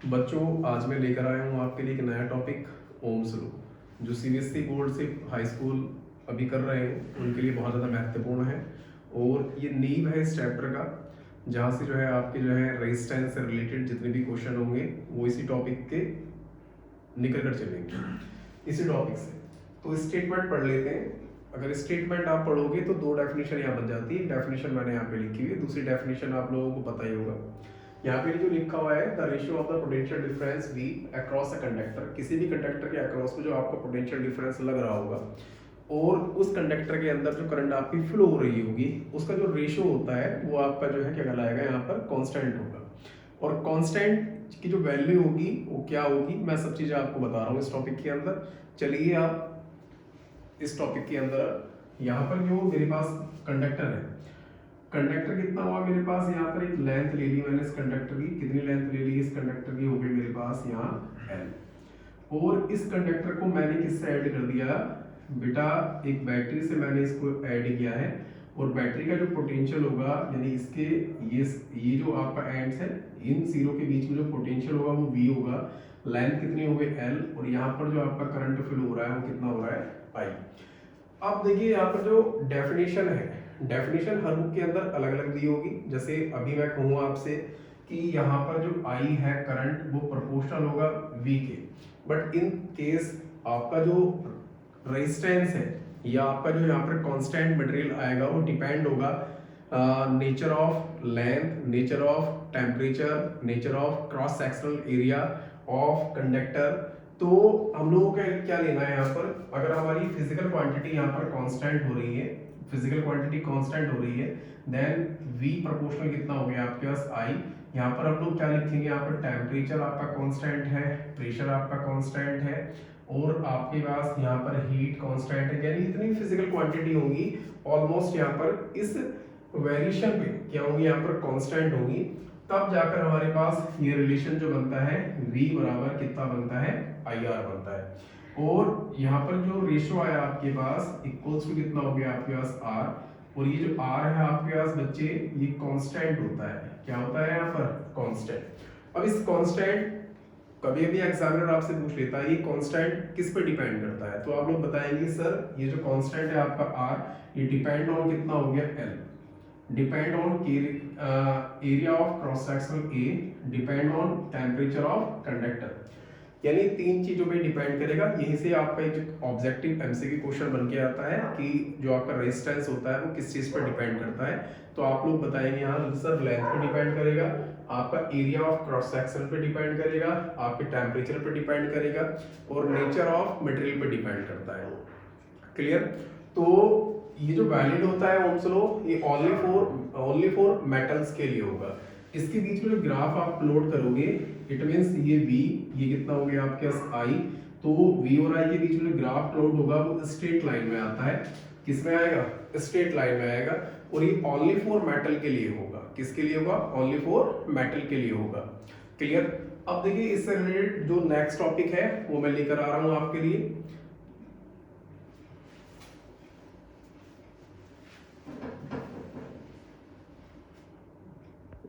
बच्चों, आज मैं लेकर आया हूँ आपके लिए एक नया टॉपिक, ओम्स लॉ, जो सीबीएसई बोर्ड से हाई स्कूल अभी कर रहे हैं उनके लिए बहुत ज़्यादा महत्वपूर्ण है। और ये नींव है इस चैप्टर का, जहाँ से जो है आपके जो है रेजिस्टेंस से रिलेटेड जितने भी क्वेश्चन होंगे वो इसी टॉपिक के निकल कर चलेंगे, इसी टॉपिक से। तो स्टेटमेंट पढ़ लेते हैं। अगर स्टेटमेंट आप पढ़ोगे तो दो डेफिनेशन यहाँ बन जाती है। डेफिनेशन मैंने यहाँ पे लिखी हुई है, दूसरी डेफिनेशन आप लोगों को पता ही होगा। यहाँ पे जो लिखा हुआ है, the ratio of the potential difference we across a conductor, किसी भी कंडक्टर के अक्रॉस में जो आपका पोटेंशियल डिफरेंस लग रहा होगा और उस कंडक्टर के अंदर जो करंट आपकी फ्लो हो रही होगी, उसका जो रेशियो होता है वो आपका जो है क्या कहलाएगा, यहाँ पर कांस्टेंट होगा। और कांस्टेंट की जो वैल्यू होगी वो क्या होगी, मैं सब चीज़ें आपको बता रहा हूँ इस टॉपिक के अंदर। चलिए आप इस टॉपिक के अंदर यहाँ पर जो मेरे पास कंडक्टर है, कंडक्टर कितना हुआ मेरे पास, यहाँ पर एक लेंथ ले ली मैंने इस कंडक्टर की। कितनी लेंथ ले ली इस कंडक्टर की, हो गई मेरे पास यहाँ L। और इस कंडक्टर को मैंने किससे ऐड कर दिया बेटा, एक बैटरी से मैंने इसको ऐड किया है। और बैटरी का जो पोटेंशियल होगा, यानी इसके ये जो आपका एंड्स है, इन जीरो के बीच में जो पोटेंशियल होगा वो V होगा। लेंथ कितनी हो गई L, और यहाँ पर जो आपका करंट फ्लो हो रहा है वो कितना हो रहा है I। अब देखिए यहाँ पर जो डेफिनेशन है, डेफिनेशन हर बुक के अंदर अलग अलग दी होगी। जैसे अभी मैं कहूँ आपसे कि यहाँ पर जो I है करंट, वो प्रोपोर्शनल होगा V के। बट इन केस आपका जो रेजिस्टेंस है या आपका जो यहाँ पर कांस्टेंट मटेरियल आएगा वो डिपेंड होगा nature of length, nature of temperature, nature of cross sectional area of conductor. तो हम लोगों का क्या लेना है यहाँ पर, अगर हमारी फिजिकल क्वांटिटी यहाँ पर कांस्टेंट हो रही है, फिजिकल क्वांटिटी कांस्टेंट हो रही है, देन V प्रोपोर्शनल कितना हो गया आपके पास I। यहाँ पर हम लोग क्या लिखेंगे, यहाँ पर टेम्परेचर आपका कांस्टेंट है, प्रेशर आपका कांस्टेंट है, और आपके पास यहाँ पर हीट कांस्टेंट है। यानी इतनी फिजिकल क्वांटिटी होगी ऑलमोस्ट यहाँ पर इस वेरिएशन पे क्या होगी, यहाँ पर कांस्टेंट होगी। तब जाकर हमारे पास ये रिलेशन जो बनता है V बराबर कितना बनता है, IR बनता है। और यहाँ पर जो रेशियो आया आपके पास इक्वल्स टू कितना हो गया आपके पास R। और ये जो R है आपके पास बच्चे, ये कांस्टेंट होता है। क्या होता है यहाँ पर, कांस्टेंट। अब इस कांस्टेंट कभी भी एग्जामिनर आपसे पूछ लेता है ये कांस्टेंट किस पे डिपेंड करता है, तो आप लोग बताएंगे सर ये जो कांस्टेंट है आपका R, ये डिपेंड ऑन कितना हो गया L, depend on area of cross sectional A, depend on temperature of conductor. यानी तीन चीजों पे डिपेंड करेगा। यहीं से आपका एक ऑब्जेक्टिव एमसीक्यू क्वेश्चन बन के आता है कि जो आपका रेजिस्टेंस होता है वो किस चीज पर डिपेंड करता है। तो आप लोग बताएंगे यहाँ सर लेंथ पे डिपेंड करेगा, आपका एरिया ऑफ क्रॉस सेक्शन पे डिपेंड करेगा, आपके टेम्परेचर पे डिपेंड करेगा, और नेचर ऑफ मटेरियल पे डिपेंड करता है। क्लियर। तो ये जो वैलिड होता है ओम्स लॉ, ये ओनली फॉर मेटल्स के लिए होगा। इसके बीच में जो ग्राफ आप प्लॉट करोगे, इट मींस ये V, ये कितना हो गया आपके पास I। तो V और I के बीच में जो ग्राफ प्लॉट होगा वो स्ट्रेट लाइन में आता है। किस में आएगा, स्ट्रेट लाइन में आएगा। और ये ओनली फॉर मेटल के लिए होगा। किसके लिए होगा, ओनली फॉर मेटल के लिए होगा। क्लियर। अब देखिए इससे रिलेटेड जो नेक्स्ट टॉपिक है वो मैं लेकर आ रहा हूँ आपके लिए।